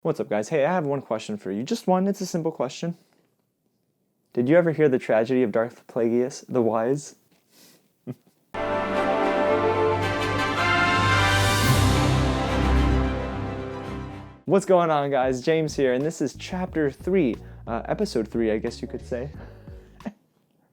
What's up, guys? Hey, I have one question for you. Just one. It's a simple question. Did you ever hear the tragedy of Darth Plagueis the Wise? What's going on, guys? James here, and this is Chapter 3, Episode 3, I guess you could say,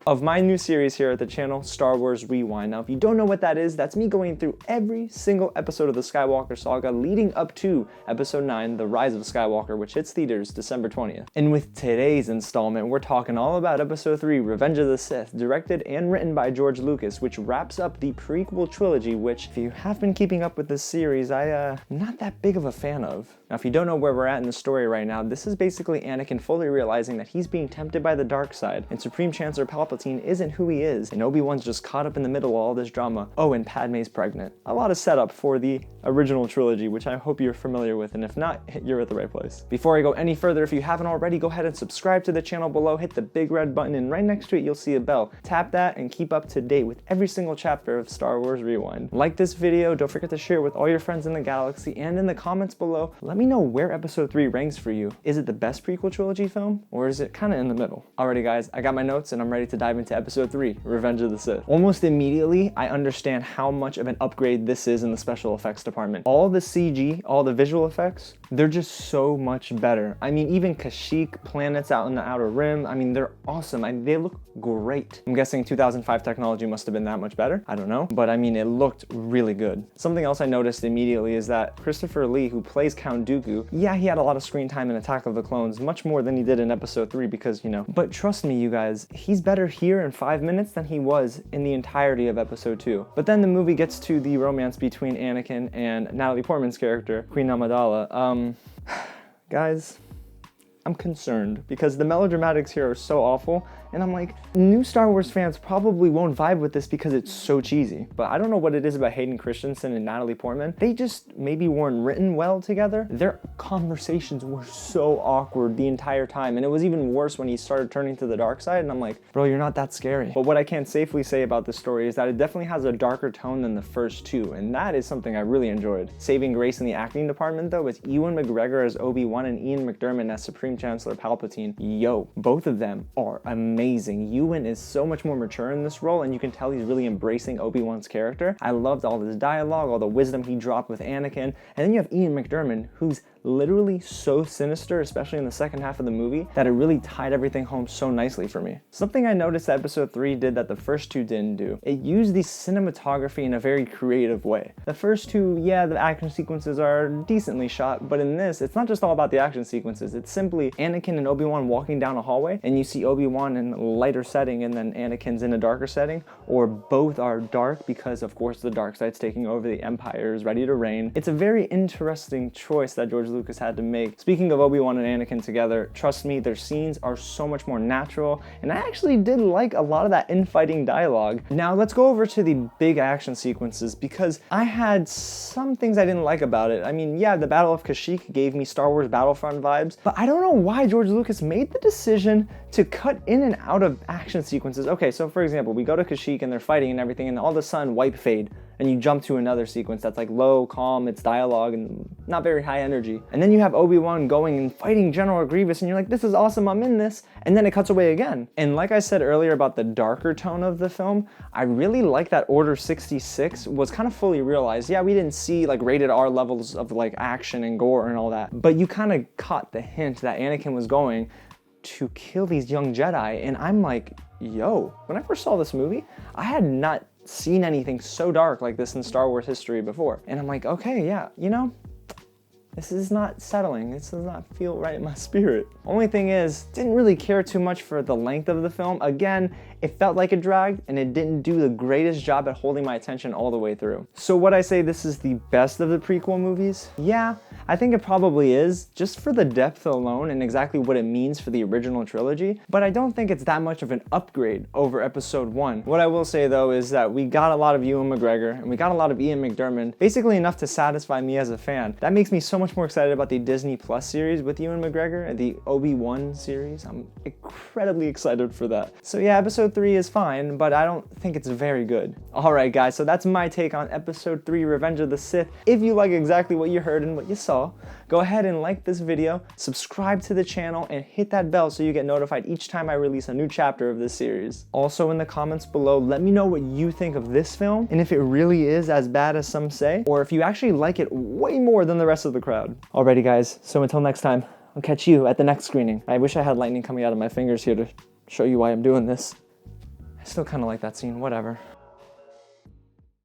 of my new series here at the channel, Star Wars Rewind. Now, if you don't know what that is, that's me going through every single episode of the Skywalker saga leading up to Episode 9, The Rise of Skywalker, which hits theaters December 20th. And with today's installment, we're talking all about Episode 3, Revenge of the Sith, directed and written by George Lucas, which wraps up the prequel trilogy, which, if you have been keeping up with this series, I'm not that big of a fan of. Now, if you don't know where we're at in the story right now, this is basically Anakin fully realizing that he's being tempted by the dark side, and Supreme Chancellor Palpatine isn't who he is, and Obi-Wan's just caught up in the middle of all this drama. Oh, and Padme's pregnant. A lot of setup for the original trilogy, which I hope you're familiar with, and if not, you're at the right place. Before I go any further, if you haven't already, go ahead and subscribe to the channel below, hit the big red button, and right next to it, you'll see a bell. Tap that and keep up to date with every single chapter of Star Wars Rewind. Like this video, don't forget to share it with all your friends in the galaxy, and in the comments below, let me know where Episode 3 ranks for you. Is it the best prequel trilogy film, or is it kind of in the middle? Alrighty, guys, I got my notes, and I'm ready to dive into Episode 3, Revenge of the Sith. Almost immediately, I understand how much of an upgrade this is in the special effects department. All the CG, all the visual effects, they're just so much better. I mean, even Kashyyyk planets out in the Outer Rim, I mean, they're awesome. They look great. I'm guessing 2005 technology must have been that much better. I don't know, but I mean, it looked really good. Something else I noticed immediately is that Christopher Lee, who plays Count Dooku, yeah, he had a lot of screen time in Attack of the Clones, much more than he did in Episode 3 because, you know, but trust me, you guys, he's better here in 5 minutes than he was in the entirety of Episode 2. But then the movie gets to the romance between Anakin and Natalie Portman's character, Queen Amidala. Guys, I'm concerned because the melodramatics here are so awful, and I'm like, new Star Wars fans probably won't vibe with this because it's so cheesy. But I don't know what it is about Hayden Christensen and Natalie Portman. They just maybe weren't written well together. Their conversations were so awkward the entire time, and it was even worse when he started turning to the dark side, and I'm like, bro, you're not that scary. But what I can safely say about this story is that it definitely has a darker tone than the first two, and that is something I really enjoyed. Saving grace in the acting department, though, is Ewan McGregor as Obi-Wan and Ian McDiarmid as Supreme Chancellor Palpatine. Yo, both of them are amazing. Ewan is so much more mature in this role, and you can tell he's really embracing Obi-Wan's character. I loved all his dialogue, all the wisdom he dropped with Anakin, and then you have Ian McDiarmid, who's literally so sinister, especially in the second half of the movie, that it really tied everything home so nicely for me. Something I noticed that Episode 3 did that the first two didn't do. It used the cinematography in a very creative way. The first two, yeah, the action sequences are decently shot, but in this, it's not just all about the action sequences. It's simply Anakin and Obi-Wan walking down a hallway, and you see Obi-Wan in a lighter setting, and then Anakin's in a darker setting, or both are dark because, of course, the dark side's taking over, the Empire is ready to reign. It's a very interesting choice that George Lucas had to make. Speaking of Obi-Wan and Anakin together, trust me, their scenes are so much more natural, and I actually did like a lot of that infighting dialogue. Now let's go over to the big action sequences, because I had some things I didn't like about it. I mean, yeah, the Battle of Kashyyyk gave me Star Wars Battlefront vibes, but I don't know why George Lucas made the decision to cut in and out of action sequences. Okay, so for example, we go to Kashyyyk and they're fighting and everything, and all of a sudden wipe fade, and you jump to another sequence that's like low, calm, it's dialogue and not very high energy. And then you have Obi-Wan going and fighting General Grievous, and you're like, this is awesome, I'm in this. And then it cuts away again. And like I said earlier about the darker tone of the film, I really like that Order 66 was kind of fully realized. Yeah, we didn't see like rated R levels of like action and gore and all that, but you kind of caught the hint that Anakin was going to kill these young Jedi. And I'm like, yo, when I first saw this movie, I had not seen anything so dark like this in Star Wars history before. And I'm like, okay, yeah, you know, this is not settling. This does not feel right in my spirit. Only thing is, didn't really care too much for the length of the film. Again, it felt like it dragged, and it didn't do the greatest job at holding my attention all the way through. So would I say this is the best of the prequel movies? Yeah, I think it probably is, just for the depth alone and exactly what it means for the original trilogy, but I don't think it's that much of an upgrade over Episode 1. What I will say though is that we got a lot of Ewan McGregor, and we got a lot of Ian McDiarmid, basically enough to satisfy me as a fan. That makes me so much more excited about the Disney Plus series with Ewan McGregor and the Obi-Wan series. I'm incredibly excited for that. So yeah, Episode 3 is fine, but I don't think it's very good. Alright guys, so that's my take on Episode 3, Revenge of the Sith. If you like exactly what you heard and what you saw, go ahead and like this video, subscribe to the channel, and hit that bell so you get notified each time I release a new chapter of this series. Also in the comments below, let me know what you think of this film, and if it really is as bad as some say, or if you actually like it way more than the rest of the crowd. Alrighty guys, so until next time, I'll catch you at the next screening. I wish I had lightning coming out of my fingers here to show you why I'm doing this. I still kind of like that scene, whatever.